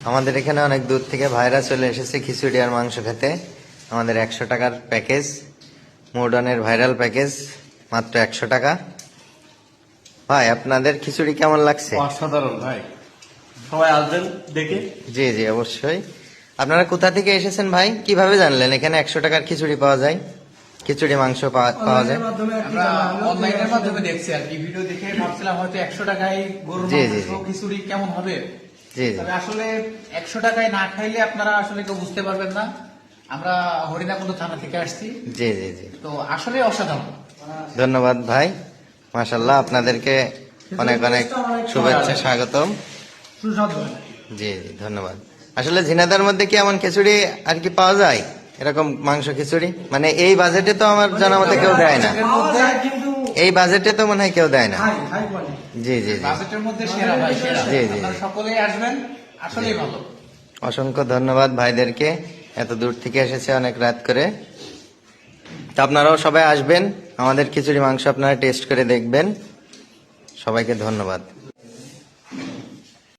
আমাদের এখানে অনেক দূর থেকে ভাইরা চলে এসেছে খিচুড়ি আর মাংস খেতে। আমাদের 100 টাকার প্যাকেজ, মডার্নের ভাইরাল প্যাকেজ, মাত্র 100 টাকা। ভাই আপনাদের খিচুড়ি কেমন লাগছে? অসাধারণ ভাই, সবাই আসবেন দেখে। জি জি অবশ্যই। আপনারা কোথা থেকে এসেছেন ভাই? কিভাবে জানলেন এখানে 100 টাকার খিচুড়ি পাওয়া যায়, খিচুড়ি মাংস পাওয়া যায়? আমরা অনলাইনের মাধ্যমে দেখছি আর কি, ভিডিও দেখে ভাবছিলাম হয়তো 100 টাকায় গরুর জি, জি, মাংস জি। খিচুড়ি কেমন হবে। জি জি তবে আসলে 100 টাকায় না খাইলে আপনারা আসলে কেউ বুঝতে পারবেন না। আমরা হরিণাকুণ্ড থানা থেকে আসছি, জি জি জি। তো আসলে অসাধারণ। ধন্যবাদ ভাই, মাশাল্লাহ। আপনাদেরকে অনেক অনেক শুভেচ্ছা, স্বাগতম। জি জি ধন্যবাদ। আসলে ঝিনাইদহের মধ্যে কি এমন খিচুড়ি আর কি পাওয়া যায়, এরকম মাংস খিচুড়ি? মানে এই বাজেটে তো আমার জানা মতে কেউ দেয় না, এই বাজেটে তো মনে হয় কেউ দেয় না। জি জি জি বাজেটের মধ্যে সেরা ভাই, সেরা। জি, জি। আপনারা সকলেই আসবেন, আসলেই ভালো। অসংখ্য ধন্যবাদ ভাইদেরকে, এত দূর থেকে এসেছে অনেক রাত করে। তো আপনারাও সবাই আসবেন, আমাদের খিচুড়ি মাংস আপনারা টেস্ট করে দেখবেন। সবাইকে ধন্যবাদ।